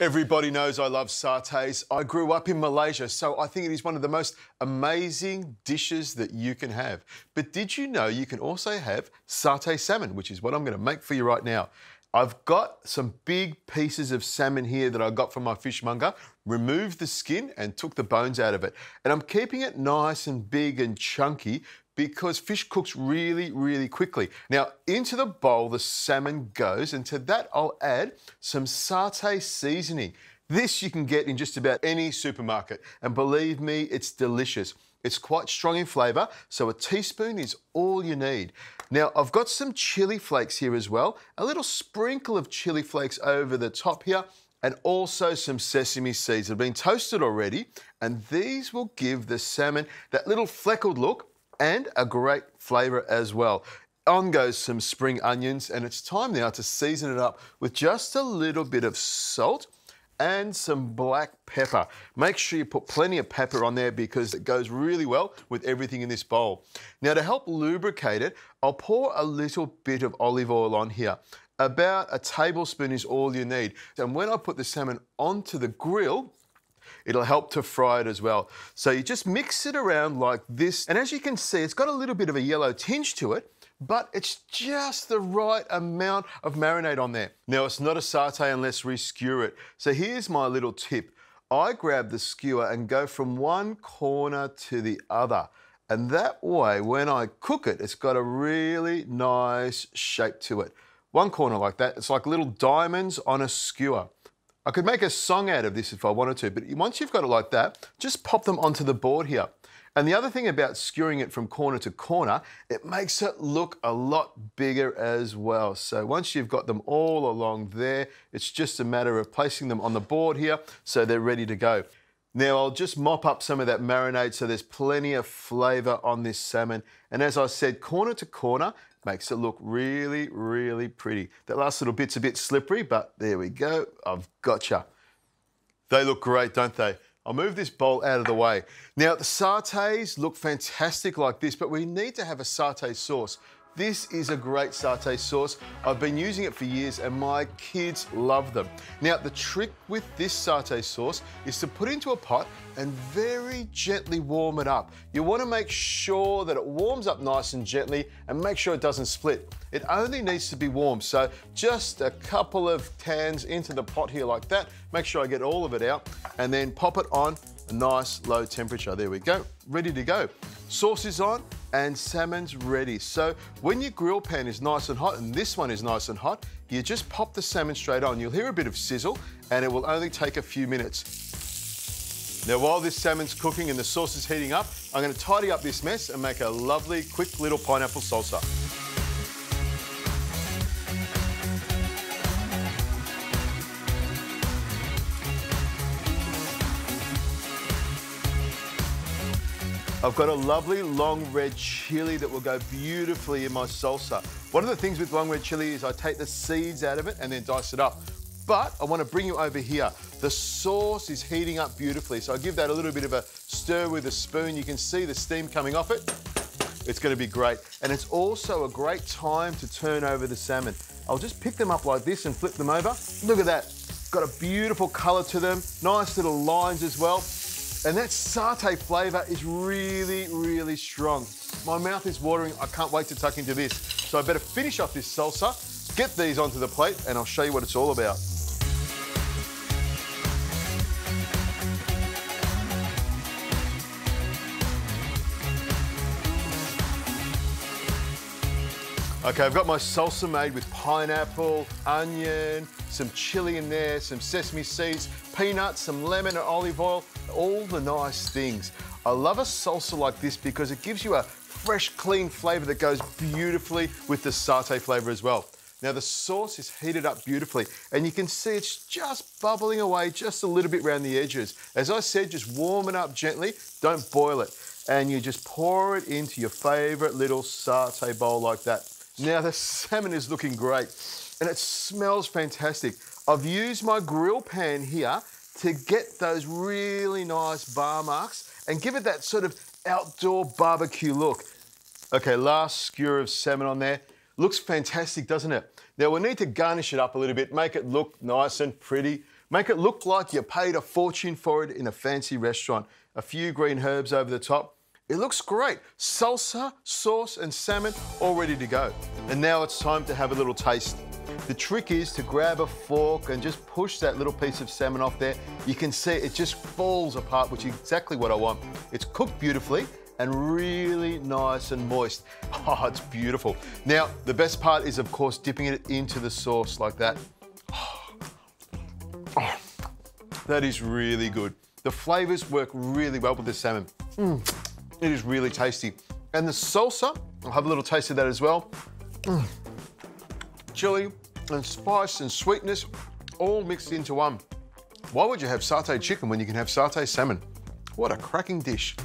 Everybody knows I love satays. I grew up in Malaysia, so I think it is one of the most amazing dishes that you can have. But did you know you can also have satay salmon, which is what I'm going to make for you right now. I've got some big pieces of salmon here that I got from my fishmonger, removed the skin and took the bones out of it. And I'm keeping it nice and big and chunky because fish cooks really, really quickly. Now, into the bowl the salmon goes, and to that I'll add some satay seasoning. This you can get in just about any supermarket, and believe me, it's delicious. It's quite strong in flavour, so a teaspoon is all you need. Now, I've got some chilli flakes here as well, a little sprinkle of chilli flakes over the top here, and also some sesame seeds that have been toasted already, and these will give the salmon that little fleckled look and a great flavour as well. On goes some spring onions, and it's time now to season it up with just a little bit of salt and some black pepper. Make sure you put plenty of pepper on there because it goes really well with everything in this bowl. Now, to help lubricate it, I'll pour a little bit of olive oil on here. About a tablespoon is all you need. And when I put the salmon onto the grill, it'll help to fry it as well. So you just mix it around like this. And as you can see, it's got a little bit of a yellow tinge to it, but it's just the right amount of marinade on there. Now, it's not a satay unless we skewer it. So here's my little tip. I grab the skewer and go from one corner to the other. And that way, when I cook it, it's got a really nice shape to it. One corner like that, it's like little diamonds on a skewer. I could make a song out of this if I wanted to, but once you've got it like that, just pop them onto the board here. And the other thing about skewering it from corner to corner, it makes it look a lot bigger as well. So once you've got them all along there, it's just a matter of placing them on the board here so they're ready to go. Now, I'll just mop up some of that marinade so there's plenty of flavour on this salmon. And as I said, corner to corner makes it look really, really pretty. That last little bit's a bit slippery, but there we go. I've gotcha. They look great, don't they? I'll move this bowl out of the way. Now, the satays look fantastic like this, but we need to have a satay sauce. This is a great satay sauce. I've been using it for years and my kids love them. Now, the trick with this satay sauce is to put it into a pot and very gently warm it up. You want to make sure that it warms up nice and gently and make sure it doesn't split. It only needs to be warm, so just a couple of cans into the pot here like that. Make sure I get all of it out and then pop it on a nice low temperature. There we go, ready to go. Sauce is on and salmon's ready. So when your grill pan is nice and hot, and this one is nice and hot, you just pop the salmon straight on. You'll hear a bit of sizzle and it will only take a few minutes. Now, while this salmon's cooking and the sauce is heating up, I'm going to tidy up this mess and make a lovely, quick little pineapple salsa. I've got a lovely long red chilli that will go beautifully in my salsa. One of the things with long red chilli is I take the seeds out of it and then dice it up. But I want to bring you over here. The sauce is heating up beautifully, so I give that a little bit of a stir with a spoon. You can see the steam coming off it. It's going to be great. And it's also a great time to turn over the salmon. I'll just pick them up like this and flip them over. Look at that. Got a beautiful colour to them. Nice little lines as well. And that satay flavour is really, really strong. My mouth is watering. I can't wait to tuck into this. So I better finish off this salsa, get these onto the plate, and I'll show you what it's all about. Okay, I've got my salsa made with pineapple, onion, some chilli in there, some sesame seeds, peanuts, some lemon and olive oil, all the nice things. I love a salsa like this because it gives you a fresh, clean flavour that goes beautifully with the satay flavour as well. Now, the sauce is heated up beautifully and you can see it's just bubbling away just a little bit around the edges. As I said, just warm it up gently, don't boil it. And you just pour it into your favourite little satay bowl like that. Now, the salmon is looking great and it smells fantastic. I've used my grill pan here to get those really nice bar marks and give it that sort of outdoor barbecue look. Okay, last skewer of salmon on there. Looks fantastic, doesn't it? Now, we'll need to garnish it up a little bit, make it look nice and pretty. Make it look like you paid a fortune for it in a fancy restaurant. A few green herbs over the top. It looks great. Salsa, sauce and salmon all ready to go. And now it's time to have a little taste. The trick is to grab a fork and just push that little piece of salmon off there. You can see it just falls apart, which is exactly what I want. It's cooked beautifully and really nice and moist. Oh, it's beautiful. Now, the best part is, of course, dipping it into the sauce like that. Oh, that is really good. The flavours work really well with the salmon. It is really tasty. And the salsa, I'll have a little taste of that as well. Chili and spice and sweetness all mixed into one. Why would you have satay chicken when you can have satay salmon? What a cracking dish.